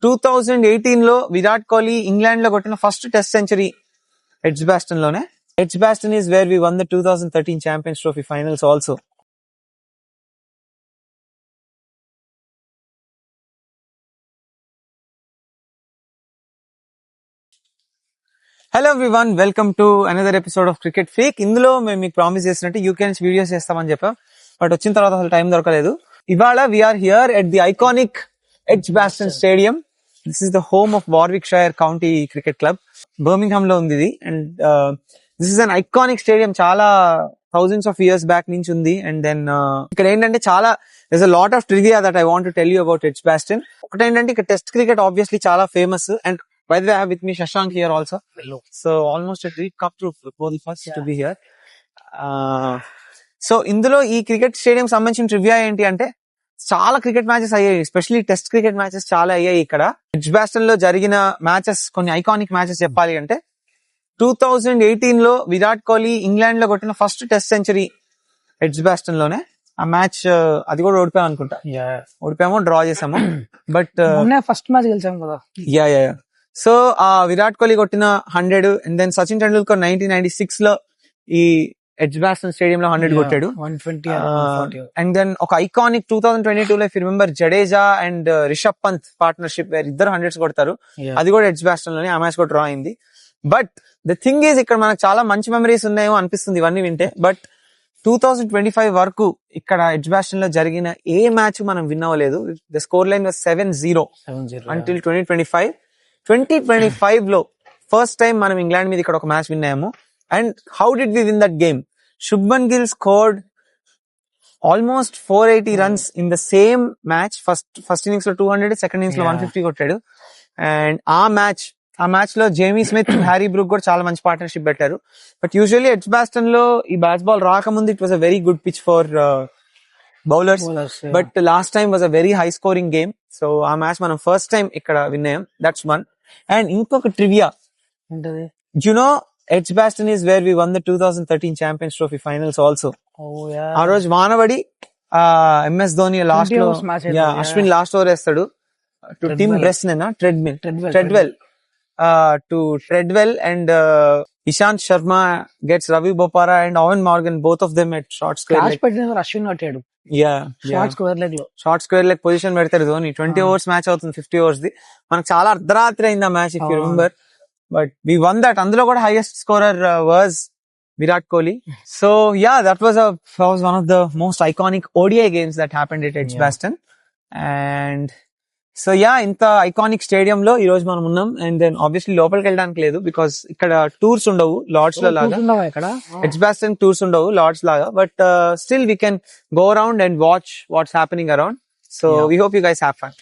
2018 లో విరాట్ కోహ్లీ ఇంగ్లాండ్ లో కొట్టిన ఫస్ట్ టెస్ట్ సెంచరీ ఎడ్జ్బాస్టన్ లోనే. Edgbaston is where we won the 2013 Champions Trophy finals also. Hello everyone, welcome to another episode of cricket fake. ఇందులో మేము మీకు promise చేసినట్టు యూకేన్స్ videos చేస్తామని చెప్పాం, బట్ వచ్చిన తర్వాత అసలు టైం దొరకలేదు. ఇవాళ we are here at the iconic Edgbaston stadium. This is the home of Warwickshire county cricket club. Birmingham లో ఉంది ఇది. And this is an iconic stadium. చాలా థౌజండ్స్ ఆఫ్ ఇయర్స్ బ్యాక్ నుంచి ఉంది. అండ్ దెన్ ఇక్కడ ఏంటంటే చాలా there's a lot of trivia that I want to tell you about Edgbaston. ఒకటి ఏంటంటే ఇక్కడ టెస్ట్ క్రికెట్ ఆబ్వియస్లీ చాలా famous. And by the way, I have with me Shashank here also. Hello. So almost a dream come true for the first to be here. So ఇందులో ఈ cricket stadium సంబంధించిన trivia ఏంటి అంటే చాలా cricket matches అయ్యాయి, especially test cricket matches చాలా అయ్యాయి ఇక్కడ. ఎడ్జ్బాస్టన్ లో జరిగిన మ్యాచెస్, కొన్ని ఐకానిక్ మ్యాచెస్ చెప్పాలి అంటే 2018 లో విరాట్ కోహ్లీ ఇంగ్లాండ్ లో కొట్టిన ఫస్ట్ టెస్ట్ సెంచరీ ఎడ్జ్బాస్టన్ లోనే. ఆ మ్యాచ్ అది కూడా ఓడిపోయాం అనుకుంటా, ఓడిపోయామో డ్రా చేసాము, బట్ ఫస్ట్ మ్యాచ్ గెలిచాం కదా. యా. సో ఆ విరాట్ కోహ్లీ కొట్టిన 100 అండ్ దెన్ సచిన్ టెండూల్కర్ 1996 లో ఈ ఎడ్జ్బాస్టన్ స్టేడియం లో 100 కొట్టాడు. 120 అండ్ దెన్ ఒక ఐకానిక్ 2022 లో if you remember Jadeja and Rishabh Pant partnership where ఇద్దరు 100s కొడతారు. అది కూడా ఎడ్జ్బాస్టన్ లోనే. ఆ మ్యాచ్ కూడా డ్రా అయింది. బట్ ద థింగ్ ఈజ్ ఇక్కడ మనకు చాలా మంచి మెమరీస్ ఉన్నాయేమో అనిపిస్తుంది ఇవన్నీ వింటే. బట్ 2025 వరకు ఇక్కడ ఎడ్జ్బాస్టన్ లో జరిగిన ఏ మ్యాచ్ మనం విన్ అవ్వలేదు. The score line was 7-0 until 2025 లో ఫస్ట్ టైం మనం ఇంగ్లాండ్ మీద ఇక్కడ ఒక మ్యాచ్ విన్ అయ్యాము. And how did we win that game? Shubman Gill scored almost 480 runs in the same match. First innings లో 200, సెకండ్ ఇన్నింగ్స్ లో 150 కొట్టాడు. అండ్ ఆ మ్యాచ్ లో జేమీ స్మిత్, హ్యారీ బ్రూక్ కూడా చాలా మంచి పార్ట్నర్షిప్ పెట్టారు. బట్ యూజువల్లీ ఎడ్జ్బాస్టన్ లో ఈ బ్యాట్స్ బాల్ రాకముందు it was a very good pitch for bowlers. But last time was a very high scoring game. So ఆ మ్యాచ్ మనం ఫస్ట్ టైం ఇక్కడ విన్ అయ్యాం. That's one. అండ్ ఇంకొక trivia ఉంటది, you know Edgbaston is where we won the 2013 Champions Trophy finals also. ఆ రోజు వానబడి MS Dhoni last లో, Ashwin last over వేస్తాడు to Tim Bresnan, Tredwell to Treadwell, and Ishant Sharma gets Ravi Bopara and Owen Morgan, both of them at short square leg. Ashwin కొట్టాడు. Short square leg position పెడతారు Dhoni. 20 overs match అవుతుంది, 50 overs the. మనకు చాలా అర్ధరాత్రి అయింది ఆ match, if you remember. But V one that. అందులో కూడా highest scorer was Virat Kohli. So that was one of the most iconic ODI games that happened at Edgbaston. And so ఇంత iconic stadium లో ఈ రోజు మనం ఉన్నాం. అండ్ దెన్ ఆబ్వియస్లీ లోపలికి వెళ్ళడానికి లేదు, బికాస్ ఇక్కడ టూర్స్ ఉండవు లార్డ్స్ లో లాగా. ఎడ్జ్బాస్టన్ టూర్స్ ఉండవు లార్డ్స్ లాగా. But still we can go around and watch what's happening around. So we hope you guys have fun.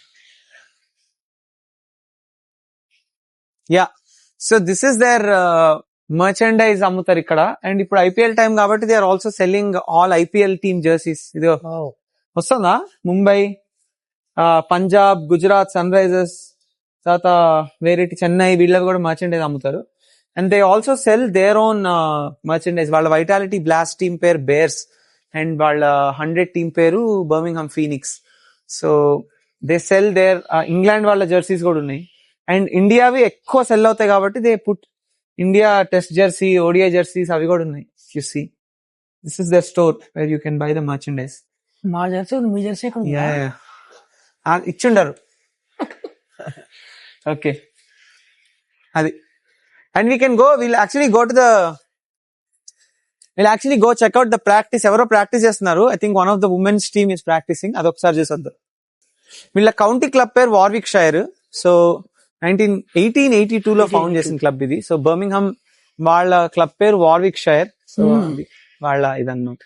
So this is their merchandise అమ్ముతారు ఇక్కడ. అండ్ ఇప్పుడు ఐపీఎల్ టైం కాబట్టి they are also selling all IPL team jerseys. ఇది వస్తుందా? Mumbai, Punjab, Gujarat, Sunrisers, తర్వాత వేరేటి చెన్నై, వీళ్ళవి కూడా మర్చెండైజ్ అమ్ముతారు. And they also sell their own merchandise. వాళ్ళ వైటాలిటీ బ్లాస్ట్ టీమ్ పేరు బేర్స్ అండ్ వాళ్ళ 100 టీమ్ పేరు Birmingham Phoenix. So they sell there. England వాళ్ళ జెర్సీస్ కూడా ఉన్నాయి. అండ్ ఇండియావి ఎక్కువ సెల్ అవుతాయి కాబట్టి they put India test jersey, ODI jerseys అవి కూడా ఉన్నాయి. You see, this is the store where you can buy the merchandise. మా జెర్సీ, మీ జెర్సీ ఇచ్చిండారు. ఓకే, అది. And we can go, will actually go check out the practice. ఎవరో practice చేస్తున్నారు. I think one of the women's team is practising. అదొకసారి చూసొద్దాం. వీళ్ళ county club పేరు వార్విక్షైర్. సో 1882 లో ఫౌండ్ చేసిన క్లబ్ ఇది. సో బర్మింగ్హామ్ వాళ్ళ క్లబ్ పేరు వార్విక్షైర్. సో వాళ్ళ ఇదన్నమాట.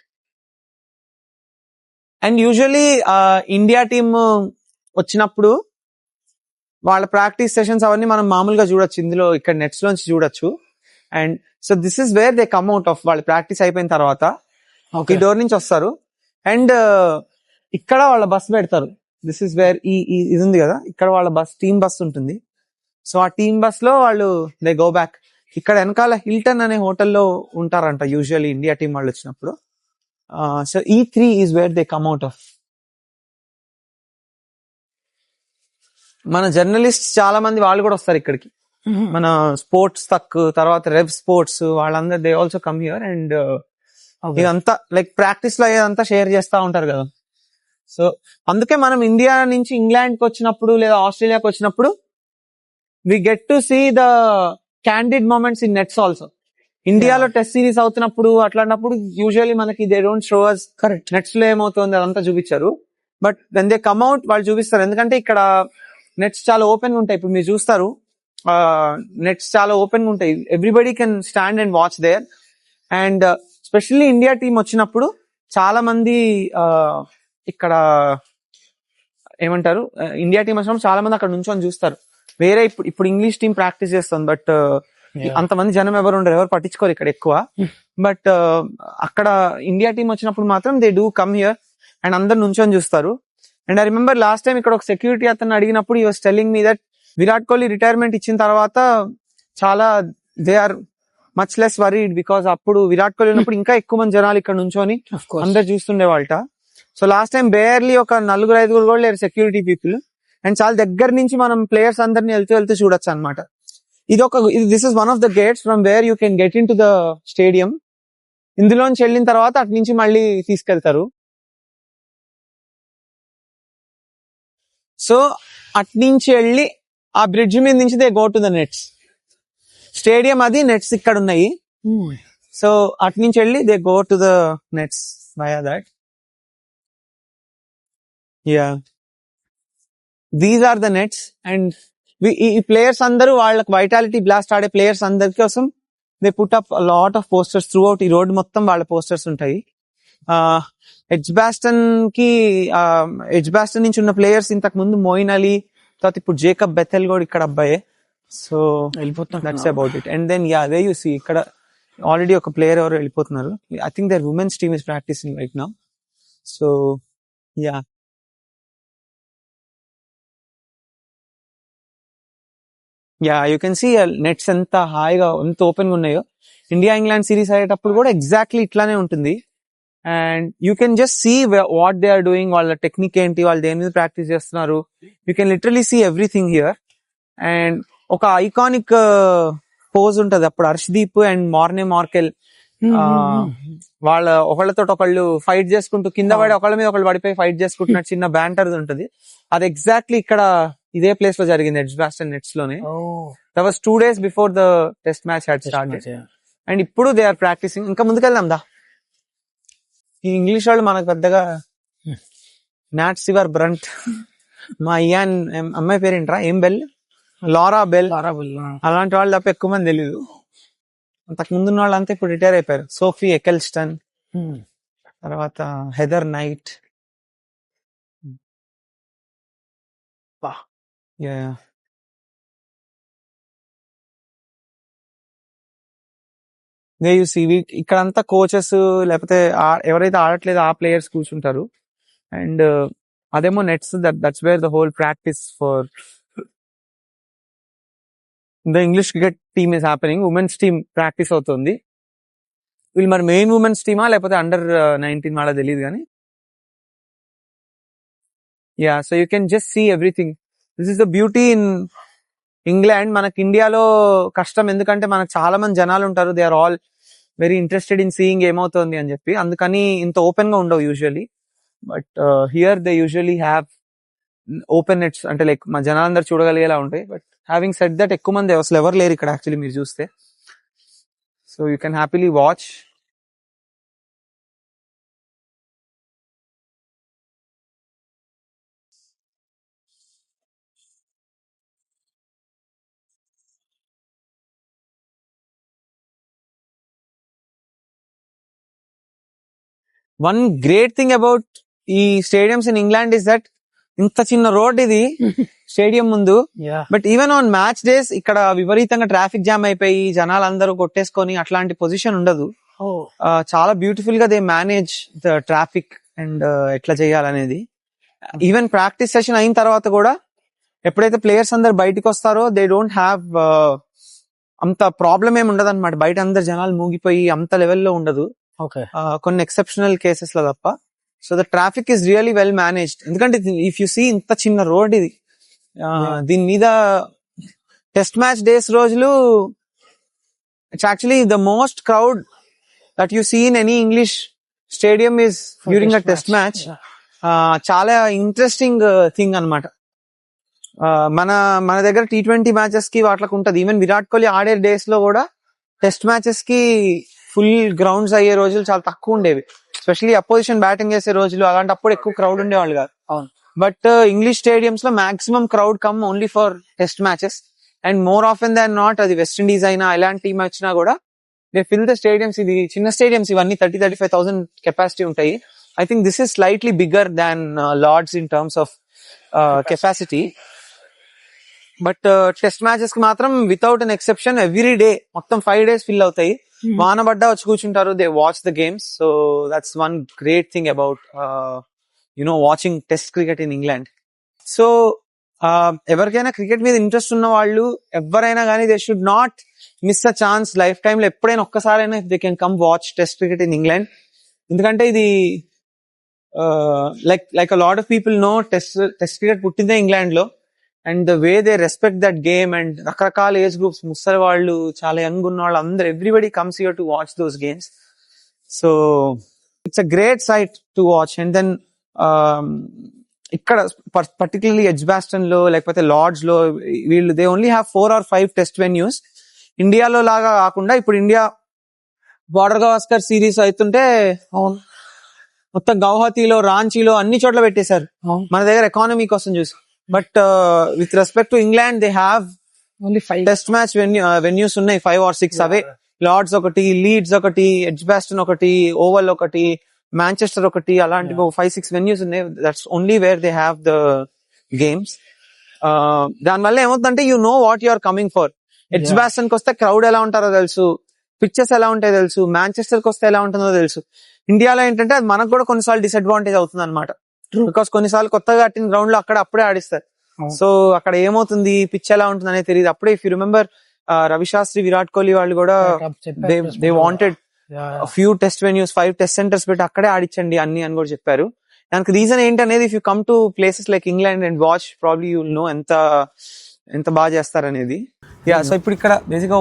అండ్ యూజువల్లీ ఇండియా టీమ్ వచ్చినప్పుడు వాళ్ళ ప్రాక్టీస్ సెషన్స్ అవన్నీ మనం మామూలుగా చూడొచ్చు ఇందులో, ఇక్కడ నెట్స్ లోంచి చూడొచ్చు. And so this is where they come out of. వాళ్ళ ప్రాక్టీస్ అయిపోయిన తర్వాత ఈ డోర్ నుంచి వస్తారు. అండ్ ఇక్కడ వాళ్ళ బస్ పెడతారు. దిస్ ఇస్ వేర్ ఇది ఉంది కదా, ఇక్కడ వాళ్ళ టీమ్ బస్ ఉంటుంది. సో ఆ టీమ్ బస్ లో వాళ్ళు దే గో బ్యాక్. ఇక్కడ వెనకాల హిల్టన్ అనే హోటల్లో ఉంటారంట యూజువల్లీ ఇండియా టీం వాళ్ళు వచ్చినప్పుడు. So E3 is where they come out of. మన జర్నలిస్ట్ చాలా మంది వాళ్ళు కూడా వస్తారు ఇక్కడికి. మన స్పోర్ట్స్ తర్వాత రెవ్ స్పోర్ట్స్ వాళ్ళందరూ they also come here and ఇదంతా లైక్ ప్రాక్టీస్ లో అయ్యేదంతా షేర్ చేస్తా ఉంటారు కదా. సో అందుకే మనం ఇండియా నుంచి ఇంగ్లాండ్ కి వచ్చినప్పుడు లేదా ఆస్ట్రేలియాకి వచ్చినప్పుడు we get to see the candid moments in nets also. ఇండియాలో టెస్ట్ సిరీస్ అవుతున్నప్పుడు అట్లాంటప్పుడు యూజువల్లీ మనకి they don't show us correct nets లో ఏమవుతుంది అదంతా చూపించారు. But when they come out వాళ్ళు చూపిస్తారు. ఎందుకంటే ఇక్కడ నెట్స్ చాలా ఓపెన్ గా ఉంటాయి. ఇప్పుడు మీరు చూస్తారు నెట్స్ చాలా ఓపెన్ గా ఉంటాయి. Everybody can stand and watch there. And specially India team వచ్చినప్పుడు చాలా మంది ఇక్కడ ఏమంటారు ఇండియా టీం వచ్చినప్పుడు చాలా మంది అక్కడ నుంచొని చూస్తారు. వేరే ఇప్పుడు ఇంగ్లీష్ టీం ప్రాక్టీస్ చేస్తుంది బట్ అంతమంది జనం ఎవరు పట్టించుకోరు ఇక్కడ ఎక్కువ. బట్ అక్కడ ఇండియా టీం వచ్చినప్పుడు మాత్రం they do come here and అందరు నుంచొని చూస్తారు. And I remember last time ఇక్కడ ఒక సెక్యూరిటీ అతను అడిగినప్పుడు he was telling me that Virat Kohli retirement ఇచ్చిన తర్వాత చాలా they are much less worried because అప్పుడు విరాట్ కోహ్లీ ఉన్నప్పుడు ఇంకా ఎక్కువ మంది జనాలు ఇక్కడ నుంచొని అందరు చూస్తుండే వాళ్ళట. సో లాస్ట్ టైం బేర్లీ ఒక 4-5 కూడా లేరు సెక్యూరిటీ పీపుల్. అండ్ చాలా దగ్గర నుంచి మనం ప్లేయర్స్ అందరినీ వెళ్తూ చూడొచ్చు అనమాట. This is one of the gates from where you can get in to the stadium. ఇందులోంచి వెళ్ళిన తర్వాత అటు నుంచి మళ్ళీ తీసుకెళ్తారు. సో అట్నుంచి వెళ్ళి ఆ బ్రిడ్జ్ మీద నుంచి they go to the nets. Stadium అది, నెట్స్ ఇక్కడ ఉన్నాయి. సో అట్నుంచి వెళ్ళి they go to the nets via that. Yeah these are the nets. And ఈ ప్లేయర్స్ అందరూ వాళ్ళకి వైటాలిటీ బ్లాస్ట్ ఆడే ప్లేయర్స్ అందరి కోసం they put up lot of posters throughout. ఈ రోడ్ మొత్తం వాళ్ళ పోస్టర్స్ ఉంటాయి. ఎడ్జ్బాస్టన్ నుంచి ఉన్న ప్లేయర్స్ ఇంతకు ముందు మోయిన్ అలీ, తర్వాత ఇప్పుడు జేకబ్ బెథెల్ కూడా ఇక్కడ అబ్బాయే. So that's about it. And then they you see ఇక్కడ ఆల్రెడీ ఒక ప్లేయర్ ఎవరు వెళ్ళిపోతున్నారు. I think their women's team is practising right now. So yeah you can see nets ఎంత హాయిగా ఎంత ఓపెన్ గా ఉన్నాయో. ఇండియా ఇంగ్లాండ్ సిరీస్ అయ్యేటప్పుడు కూడా ఎగ్జాక్ట్లీ ఇట్లానే ఉంటుంది. And you can just see what they are doing, వాళ్ళ టెక్నిక్ ఏంటి, వాళ్ళు దేని మీద ప్రాక్టీస్ చేస్తున్నారు. You can literally see everything here. And ఒక ఐకానిక్ పోజ్ ఉంటది అప్పుడు హర్షదీప్ అండ్ మార్నే మార్కెల్ వాళ్ళ ఒకళ్ళతో ఒకళ్ళు ఫైట్ చేసుకుంటూ కింద పడి ఒకళ్ళ మీద ఒకళ్ళు పడిపోయి ఫైట్ చేసుకుంటున్న చిన్న బ్యాంటర్ ఉంటది. అది ఎగ్జాక్ట్లీ ఇక్కడ ఇదే ప్లేస్ లో జరిగింది, ఎడ్జ్బాస్టన్ నెట్స్ లోనే. That was 2 days before the test match had started. And ఇప్పుడు దే ఆర్ ప్రాక్టీసింగ్. ఇంకా ముందుకెళ్దాం దా. ఈ ఇంగ్లీష్ వాళ్ళు మనకు పెద్దగా నాట్ సివర్ బ్రంట్, మా ఇయాన్ అమ్మాయి పేరేంట్రా ఏం బెల్, లారా బెల్ అలాంటి వాళ్ళు తప్ప ఎక్కువ మంది తెలీదు. అంతకు ముందున్న వాళ్ళంతా ఇప్పుడు రిటైర్ అయిపోయారు. సోఫీ ఎకెల్స్టన్, తర్వాత హెదర్ నైట్. ఇక్కడంతా కోచెస్ లేకపోతే ఎవరైతే ఆడట్లేదో ఆ ప్లేయర్స్ కూర్చుంటారు. అండ్ అదేమో nets, that's where the whole practice for the English cricket team is happening. Women's team practice అవుతుంది. వీళ్ళు మరి మెయిన్ ఉమెన్స్ టీమా లేకపోతే అండర్-19 వాళ్ళ తెలియదు కానీ yeah. So you can just see everything. This is the beauty in England. మనకి ఇండియాలో కష్టం, ఎందుకంటే మనకు చాలా మంది జనాలు ఉంటారు. They are all very interested in seeing ఏమవుతుంది అని చెప్పి, అందుకని ఇంత ఓపెన్ గా ఉండవు usually. But here they usually have open nets, అంటే లైక్ మా జనాలందరూ చూడగలిగేలా ఉంటాయి. బట్ హ్యావింగ్ సెడ్ దట్ ఎక్కువ మంది అసలు ఎవరు లేరు ఇక్కడ యాక్చువల్లీ మీరు చూస్తే. So you can happily watch. One great thing about ఈ stadiums in England is that ఇంత చిన్న రోడ్ ఇది స్టేడియం ముందు. But even on match days ఇక్కడ విపరీతంగా ట్రాఫిక్ జామ్ అయిపోయి జనాలు అందరూ కొట్టేసుకొని అట్లాంటి పొజిషన్ ఉండదు. చాలా బ్యూటిఫుల్ గా they manage the traffic and ఎట్లా చేయాలనేది. ఈవెన్ ప్రాక్టీస్ సెషన్ అయిన తర్వాత కూడా ఎప్పుడైతే ప్లేయర్స్ అందరు బయటకు వస్తారో దే డోంట్ హ్యావ్ అంత ప్రాబ్లం ఏమి ఉండదు అనమాట. బయట అందరు జనాలు మూగిపోయి అంత లెవెల్లో ఉండదు, కొన్ని ఎక్సెప్షనల్ కేసెస్ లో తప్ప. So the traffic is really well managed. ఎందుకంటే ఇఫ్ యు సీ ఇంత చిన్న రోడ్ ఇది, దీని మీద టెస్ట్ మ్యాచ్ డేస్ రోజులు it's actually the most crowd that you see in any English stadium is during a test match. చాలా interesting thing అన్నమాట. మన దగ్గర T20 మ్యాచెస్ కి వాటికి ఉంటది. ఈవెన్ విరాట్ కోహ్లీ ఆడే డేస్ లో కూడా టెస్ట్ మ్యాచెస్ కి ఫుల్ గ్రౌండ్స్ అయ్యే రోజులు చాలా తక్కువ ఉండేవి. ఎస్పెషల్లీ అపోజిషన్ బ్యాటింగ్ చేసే రోజులు అలాంటప్పుడు ఎక్కువ క్రౌడ్ ఉండేవాళ్ళు కాదు. అవును. బట్ ఇంగ్లీష్ స్టేడియంస్ లో maximum crowd come only for test matches. And more often than not అది వెస్టిండీస్ అయినా ఎలాంటి టీమ్ వచ్చినా కూడా దే ఫిల్ ద స్టేడియంస్. ఇది చిన్న స్టేడియంస్ ఇవన్నీ 30,000-35,000 కెపాసిటీ ఉంటాయి. I think this is slightly bigger than Lord's in terms of capacity. But test matches కి మాత్రం without an exception every day మొత్తం 5 days ఫిల్ అవుతాయి. వాన పడ్డా వచ్చి కూర్చుంటారు. They watch the games. So that's one great thing about watching test cricket in England. సో ఎవరికైనా క్రికెట్ మీద ఇంట్రెస్ట్ ఉన్న వాళ్ళు ఎవరైనా కానీ they should not miss a chance lifetime లో. ఎప్పుడైనా ఒక్కసారైనా they can come watch test cricket in England. ఎందుకంటే ఇది like a lot of people know test cricket పుట్టిందే ఇంగ్లాండ్ లో. And the way they respect that game and రకరకాల age groups, ముసలి వాళ్ళు, చాలా యంగ్ ఉన్న వాళ్ళు అందరు everybody comes here to watch those games. So it's a great sight to watch. And then ఇక్కడ పర్టికులర్లీ ఎడ్జ్బాస్టన్ లో లేకపోతే లార్డ్స్ లో వీళ్ళు they only have 4 or 5 test venues. ఇండియాలో లాగా కాకుండా ఇప్పుడు ఇండియా బార్డర్ గవాస్కర్ సిరీస్ అవుతుంటే అవును మొత్తం గౌహతిలో, రాంచీలో అన్ని చోట్ల పెట్టేశారు మన దగ్గర ఎకానమీ కోసం చూసి. But with respect to England they have only 5 test match venues ఉన్నాయి. 5 or 6 అవే. లార్డ్స్ ఒకటి, లీడ్స్ ఒకటి, ఎడ్జ్బాస్టన్ ఒకటి, ఓవల్ ఒకటి, మాంచెస్టర్ ఒకటి, అలాంటి 5-6 వెన్యూస్ ఉన్నాయి. That's only where they have the games. దానివల్ల ఏమవుతుందంటే you know what you are coming for. Edgbaston కి వస్తే క్రౌడ్ ఎలా ఉంటారో తెలుసు, పిక్చర్స్ ఎలా ఉంటాయో తెలుసు, మాంచెస్టర్ కి వస్తే ఎలా ఉంటుందో తెలుసు. ఇండియాలో ఏంటంటే అది మనకు కూడా కొన్నిసార్లు డిసడ్వాంటేజ్ అవుతుంది అనమాట. బికాస్ కొన్నిసార్లు కొత్తగా కట్టిన గ్రౌండ్ లో అప్పుడే ఆడిస్తారు. సో అక్కడ ఏమవుతుంది, పిచ్ ఎలా ఉంటుంది అనేది తెలియదు. అప్పుడే if you remember Ravi Shastri, Virat Kohli వాళ్ళు కూడా they wanted few test venues, 5 test centres పెట్టి అక్కడే ఆడించండి అని కూడా చెప్పారు. దానికి రీజన్ ఏంటనేది if you come to places like England and watch probably you will know ఎంత బాగా చేస్తారనేది. సో ఇప్పుడు ఇక్కడ బేసిక్ గా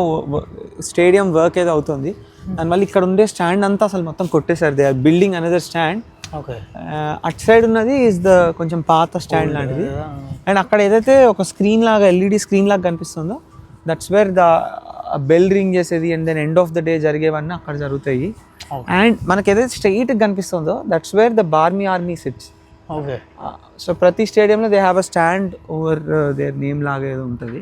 స్టేడియం వర్క్ ఏదో అవుతుంది. దానివల్ల ఇక్కడ ఉండే స్టాండ్ అంతా అసలు మొత్తం కొట్టేశారు. They are building another stand. అటు సైడ్ ఉన్నది ఇస్ ద కొంచెం పాత స్టాండ్ లాంటిది. అండ్ అక్కడ ఏదైతే ఒక స్క్రీన్ లాగా, LED స్క్రీన్ లాగా కనిపిస్తుందో that's where the bell ring చేసేది and then end of the day జరిగేవన్నీ అక్కడ జరుగుతాయి. అండ్ మనకి ఏదైతే స్ట్రైట్ కనిపిస్తుందో that's where the Barmy Army sits. So ప్రతి స్టేడియంలో they have a stand over there name లాగా ఏదో ఉంటుంది.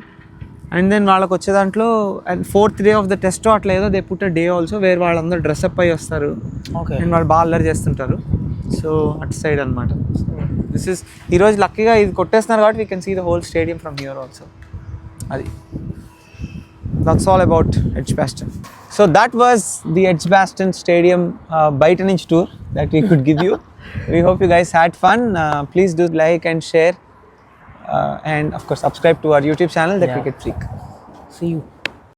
అండ్ దెన్ వాళ్ళకి వచ్చే దాంట్లో and 4th day of the test అట్లా ఏదో they put a day also where వాళ్ళందరూ డ్రెస్అప్ అయ్యి వస్తారు అండ్ వాళ్ళు బాగా అల్లరి చేస్తుంటారు. సో అటు సైడ్ అనమాట. దిస్ ఇస్ ఈరోజు లక్కీగా ఇది కొట్టేస్తున్నారు కాబట్టి we can see the whole stadium from here also. అది that's all about Edgbaston. So that was the Edgbaston stadium బయట నుంచి tour that we could give you. We hope you guys had fun. Please do like and share and of course subscribe to our YouTube channel, The Cricket Freak. See you.